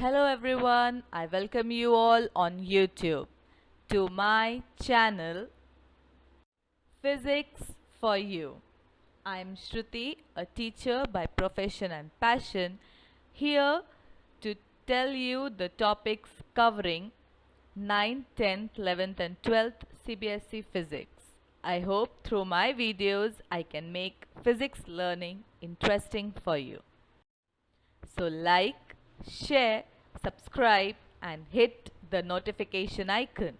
Hello everyone, I welcome you all on YouTube to my channel Physics for You. I am Shruti, a teacher by profession and passion, here to tell you the topics covering 9th, 10th, 11th and 12th CBSE Physics. I hope through my videos I can make physics learning interesting for you. So like, share, subscribe and hit the notification icon.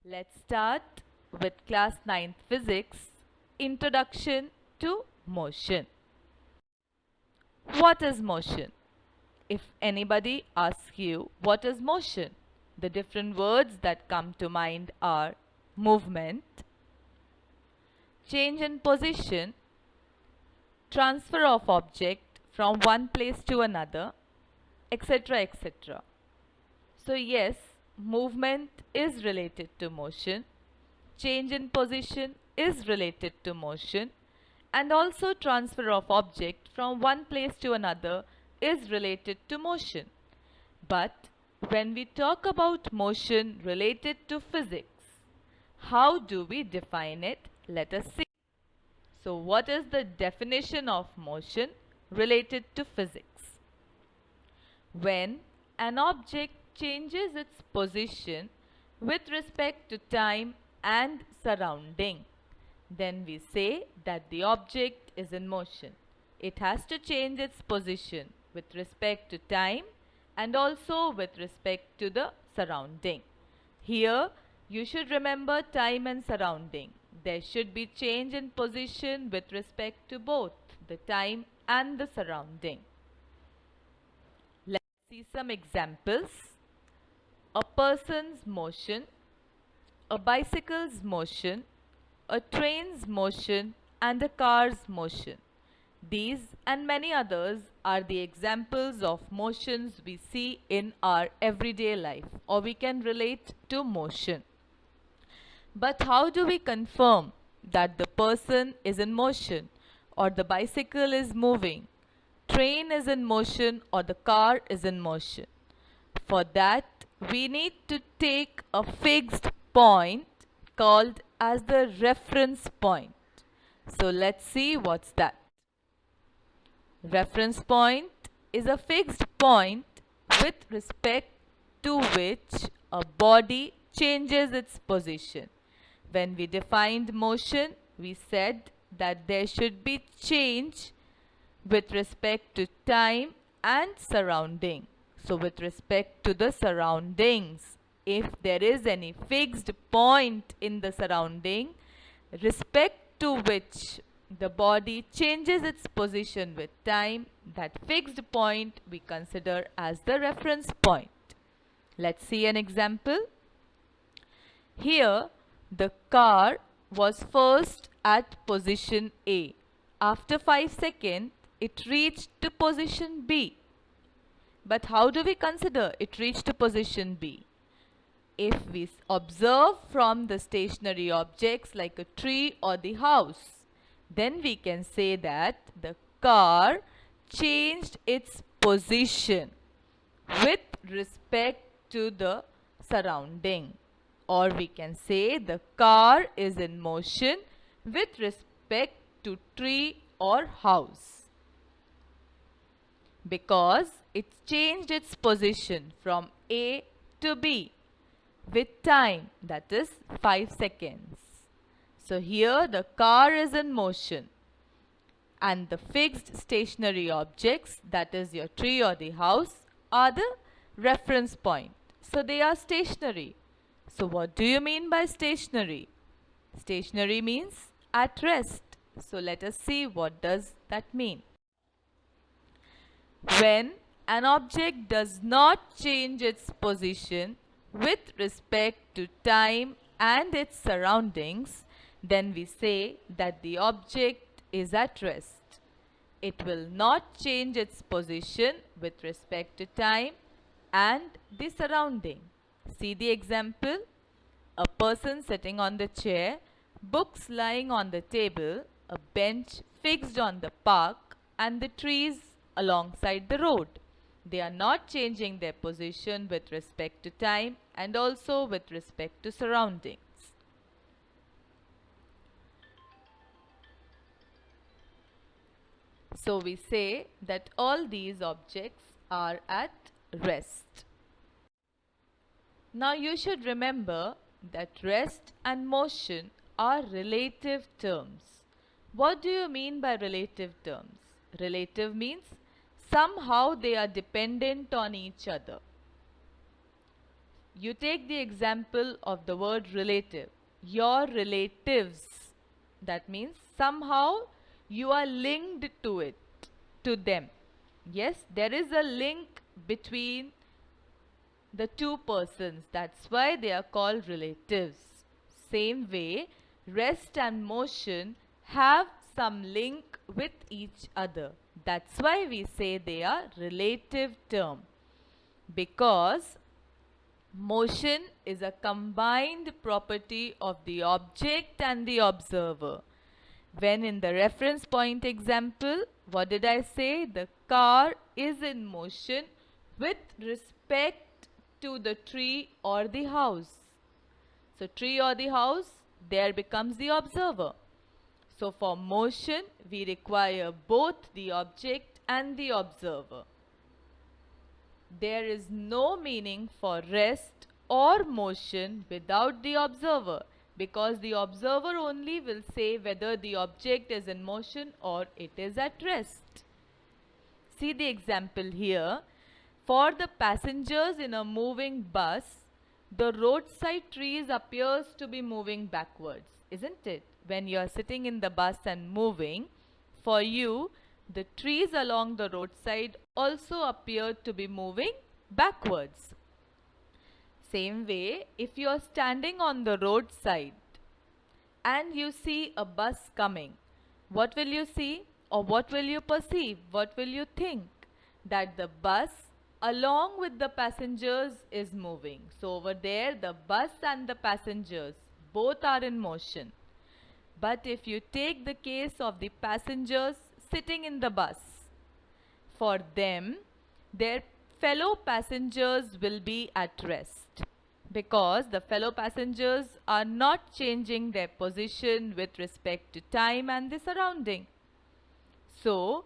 Let's start with class 9th physics, introduction to motion. What is motion? If anybody asks you what is motion, the different words that come to mind are movement, change in position, transfer of object from one place to another, etc. etc. So yes, movement is related to motion, change in position is related to motion, and also transfer of object from one place to another is related to motion. But when we talk about motion related to physics, how do we define it? Let us see. So what is the definition of motion related to physics? When an object changes its position with respect to time and surrounding, then we say that the object is in motion. It has to change its position with respect to time and also with respect to the surrounding. Here you should remember time and surrounding. There should be change in position with respect to both the time and the surrounding. Let's see some examples. A person's motion, a bicycle's motion, a train's motion and a car's motion. These and many others are the examples of motions we see in our everyday life, or we can relate to motion. But how do we confirm that the person is in motion, or the bicycle is moving, train is in motion, or the car is in motion? For that, we need to take a fixed point called as the reference point. So let's see what's that. Reference point is a fixed point with respect to which a body changes its position. When we defined motion, we said that there should be change with respect to time and surrounding. So with respect to the surroundings, if there is any fixed point in the surrounding, respect to which the body changes its position with time, that fixed point we consider as the reference point. Let's see an example. Here, the car was first at position A. After 5 seconds, it reached to position B. But how do we consider it reached to position B? If we observe from the stationary objects like a tree or the house, then we can say that the car changed its position with respect to the surrounding. Or we can say the car is in motion with respect to tree or house, because it changed its position from A to B with time, that is 5 seconds. So here the car is in motion and the fixed stationary objects, that is your tree or the house, are the reference point. So they are stationary. So what do you mean by stationary? Stationary means at rest. So let us see what does that mean. When an object does not change its position with respect to time and its surroundings, then we say that the object is at rest. It will not change its position with respect to time and the surrounding. See the example. A person sitting on the chair, books lying on the table, a bench fixed on the park, and the trees alongside the road. They are not changing their position with respect to time and also with respect to surroundings. So we say that all these objects are at rest. Now you should remember that rest and motion are relative terms. What do you mean by relative terms? Relative means somehow they are dependent on each other. You take the example of the word relative. Your relatives. That means somehow you are linked to it, to them. Yes, there is a link between the two persons. That's why they are called relatives. Same way, rest and motion have some link with each other. That's why we say they are relative term. Because motion is a combined property of the object and the observer. When in the reference point example, what did I say? The car is in motion with respect to the tree or the house. So tree or the house, there becomes the observer. So for motion, we require both the object and the observer. There is no meaning for rest or motion without the observer, because the observer only will say whether the object is in motion or it is at rest. See the example here. For the passengers in a moving bus, the roadside trees appears to be moving backwards, isn't it? When you are sitting in the bus and moving, for you, the trees along the roadside also appear to be moving backwards. Same way, if you are standing on the roadside and you see a bus coming, what will you see or what will you perceive? What will you think? That the bus along with the passengers is moving. So over there, the bus and the passengers both are in motion. But if you take the case of the passengers sitting in the bus, for them, their fellow passengers will be at rest, because the fellow passengers are not changing their position with respect to time and the surrounding. So,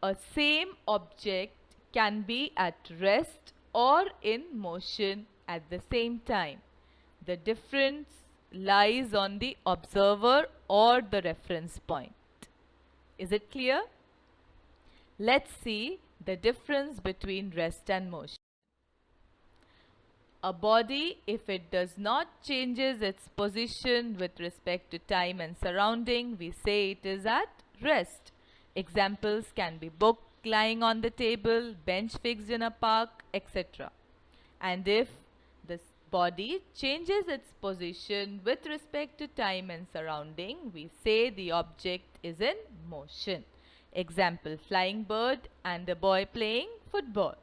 a same object can be at rest or in motion at the same time. The difference lies on the observer or the reference point. Is it clear? Let's see the difference between rest and motion. A body, if it does not changes its position with respect to time and surrounding, we say it is at rest. Examples can be book lying on the table, bench fixed in a park, etc. And if the body changes its position with respect to time and surrounding, we say the object is in motion. Example, flying bird and a boy playing football.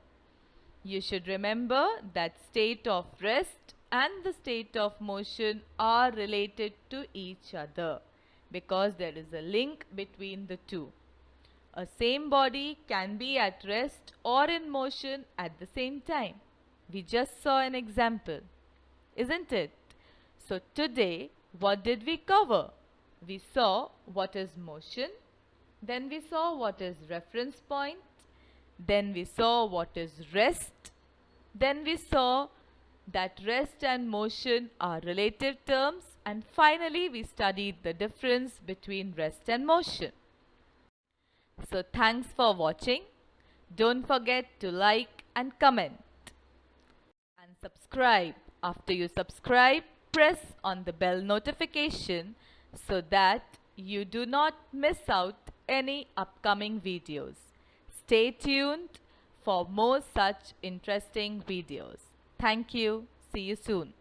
You should remember that state of rest and the state of motion are related to each other, because there is a link between the two. A same body can be at rest or in motion at the same time. We just saw an example, isn't it? So today, what did we cover? We saw what is motion, then we saw what is reference point, then we saw what is rest, then we saw that rest and motion are relative terms, and finally we studied the difference between rest and motion. So thanks for watching. Don't forget to like and comment and subscribe. After you subscribe, press on the bell notification so that you do not miss out any upcoming videos. Stay tuned for more such interesting videos. Thank you. See you soon.